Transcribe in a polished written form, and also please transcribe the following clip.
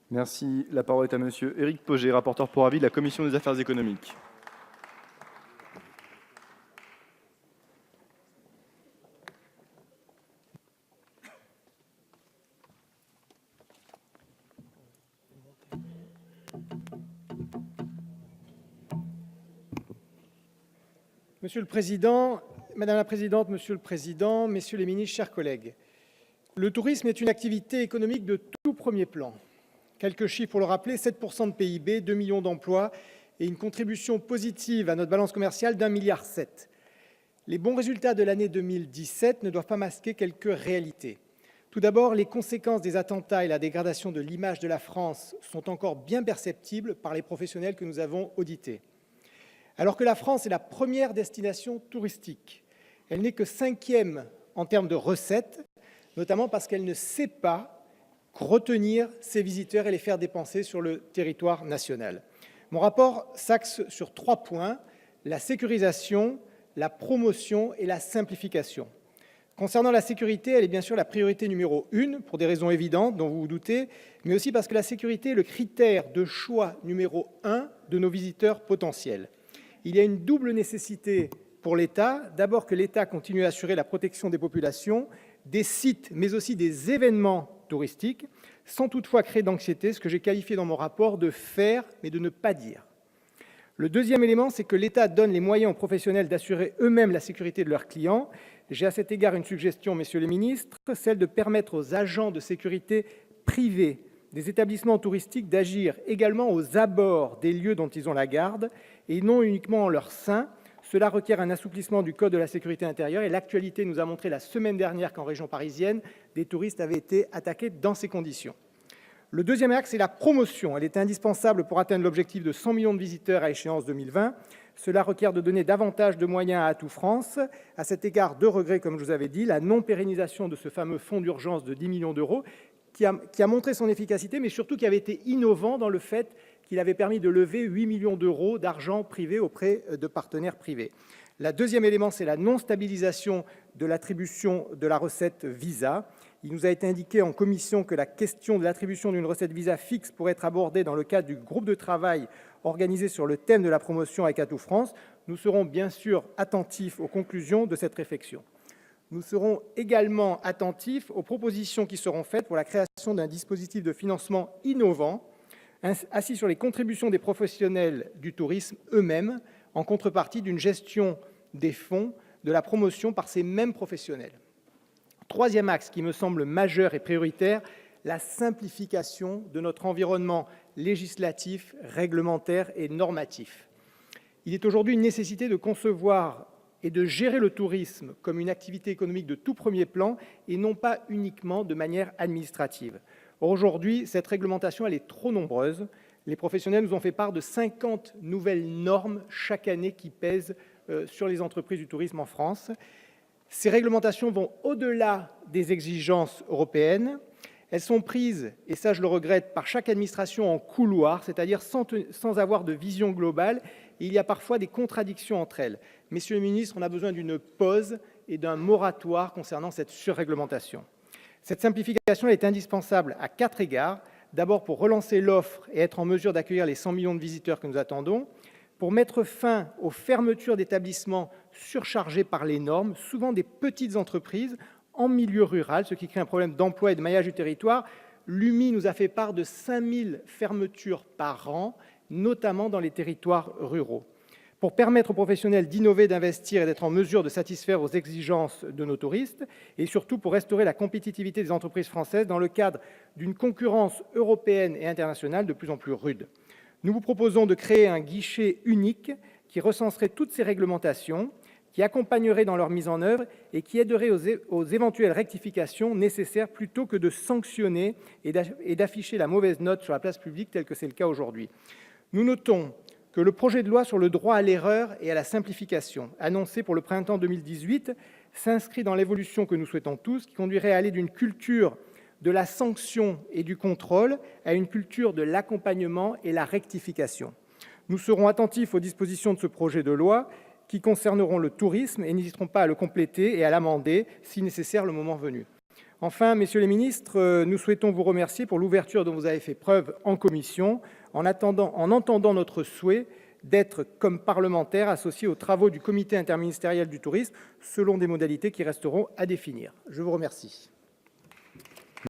Merci. La parole est à monsieur Éric Pauget, rapporteur pour avis de la Commission des affaires économiques. Monsieur le Président, Madame la Présidente, Monsieur le Président, Messieurs les ministres, chers collègues, le tourisme est une activité économique de tout premier plan. Quelques chiffres pour le rappeler, 7% de PIB, 2 millions d'emplois et une contribution positive à notre balance commerciale d'1,7 milliard. Les bons résultats de l'année 2017 ne doivent pas masquer quelques réalités. Tout d'abord, les conséquences des attentats et la dégradation de l'image de la France sont encore bien perceptibles par les professionnels que nous avons audités. Alors que la France est la première destination touristique, elle n'est que 5e en termes de recettes, notamment parce qu'elle ne sait pas retenir ses visiteurs et les faire dépenser sur le territoire national. Mon rapport s'axe sur 3 points, la sécurisation, la promotion et la simplification. Concernant la sécurité, elle est bien sûr la priorité numéro 1, pour des raisons évidentes dont vous vous doutez, mais aussi parce que la sécurité est le critère de choix numéro 1 de nos visiteurs potentiels. Il y a une double nécessité pour l'État. D'abord, que l'État continue à assurer la protection des populations, des sites, mais aussi des événements touristiques, sans toutefois créer d'anxiété, ce que j'ai qualifié dans mon rapport de faire, mais de ne pas dire. Le deuxième élément, c'est que l'État donne les moyens aux professionnels d'assurer eux-mêmes la sécurité de leurs clients. J'ai à cet égard une suggestion, messieurs les ministres, celle de permettre aux agents de sécurité privés des établissements touristiques d'agir également aux abords des lieux dont ils ont la garde et non uniquement en leur sein. Cela requiert un assouplissement du Code de la sécurité intérieure et l'actualité nous a montré la semaine dernière qu'en région parisienne, des touristes avaient été attaqués dans ces conditions. Le deuxième axe est la promotion. Elle est indispensable pour atteindre l'objectif de 100 millions de visiteurs à échéance 2020. Cela requiert de donner davantage de moyens à Atout France. À cet égard, 2 regrets, comme je vous avais dit, la non-pérennisation de ce fameux fonds d'urgence de 10 millions d'euros qui a montré son efficacité, mais surtout qui avait été innovant dans le fait qu'il avait permis de lever 8 millions d'euros d'argent privé auprès de partenaires privés. Le deuxième élément, c'est la non-stabilisation de l'attribution de la recette Visa. Il nous a été indiqué en commission que la question de l'attribution d'une recette Visa fixe pourrait être abordée dans le cadre du groupe de travail organisé sur le thème de la promotion avec Atout France. Nous serons bien sûr attentifs aux conclusions de cette réflexion. Nous serons également attentifs aux propositions qui seront faites pour la création d'un dispositif de financement innovant, assis sur les contributions des professionnels du tourisme eux-mêmes, en contrepartie d'une gestion des fonds de la promotion par ces mêmes professionnels. Troisième axe qui me semble majeur et prioritaire, la simplification de notre environnement législatif, réglementaire et normatif. Il est aujourd'hui une nécessité de concevoir et de gérer le tourisme comme une activité économique de tout premier plan et non pas uniquement de manière administrative. Aujourd'hui, cette réglementation elle est trop nombreuse. Les professionnels nous ont fait part de 50 nouvelles normes chaque année qui pèsent sur les entreprises du tourisme en France. Ces réglementations vont au-delà des exigences européennes. Elles sont prises, et ça je le regrette, par chaque administration en couloir, c'est-à-dire sans avoir de vision globale. Et il y a parfois des contradictions entre elles. Messieurs les ministres, on a besoin d'une pause et d'un moratoire concernant cette surréglementation. Cette simplification est indispensable à 4 égards. D'abord pour relancer l'offre et être en mesure d'accueillir les 100 millions de visiteurs que nous attendons, pour mettre fin aux fermetures d'établissements surchargés par les normes, souvent des petites entreprises en milieu rural, ce qui crée un problème d'emploi et de maillage du territoire. L'UMI nous a fait part de 5000 fermetures par an, notamment dans les territoires ruraux. Pour permettre aux professionnels d'innover, d'investir et d'être en mesure de satisfaire aux exigences de nos touristes, et surtout pour restaurer la compétitivité des entreprises françaises dans le cadre d'une concurrence européenne et internationale de plus en plus rude. Nous vous proposons de créer un guichet unique qui recenserait toutes ces réglementations, qui accompagnerait dans leur mise en œuvre et qui aiderait aux éventuelles rectifications nécessaires plutôt que de sanctionner et d'afficher la mauvaise note sur la place publique tel que c'est le cas aujourd'hui. Nous notons que le projet de loi sur le droit à l'erreur et à la simplification, annoncé pour le printemps 2018, s'inscrit dans l'évolution que nous souhaitons tous, qui conduirait à aller d'une culture de la sanction et du contrôle à une culture de l'accompagnement et la rectification. Nous serons attentifs aux dispositions de ce projet de loi qui concerneront le tourisme et n'hésiteront pas à le compléter et à l'amender si nécessaire le moment venu. Enfin, messieurs les ministres, nous souhaitons vous remercier pour l'ouverture dont vous avez fait preuve en commission, en entendant notre souhait d'être, comme parlementaires, associés aux travaux du comité interministériel du tourisme, selon des modalités qui resteront à définir. Je vous remercie.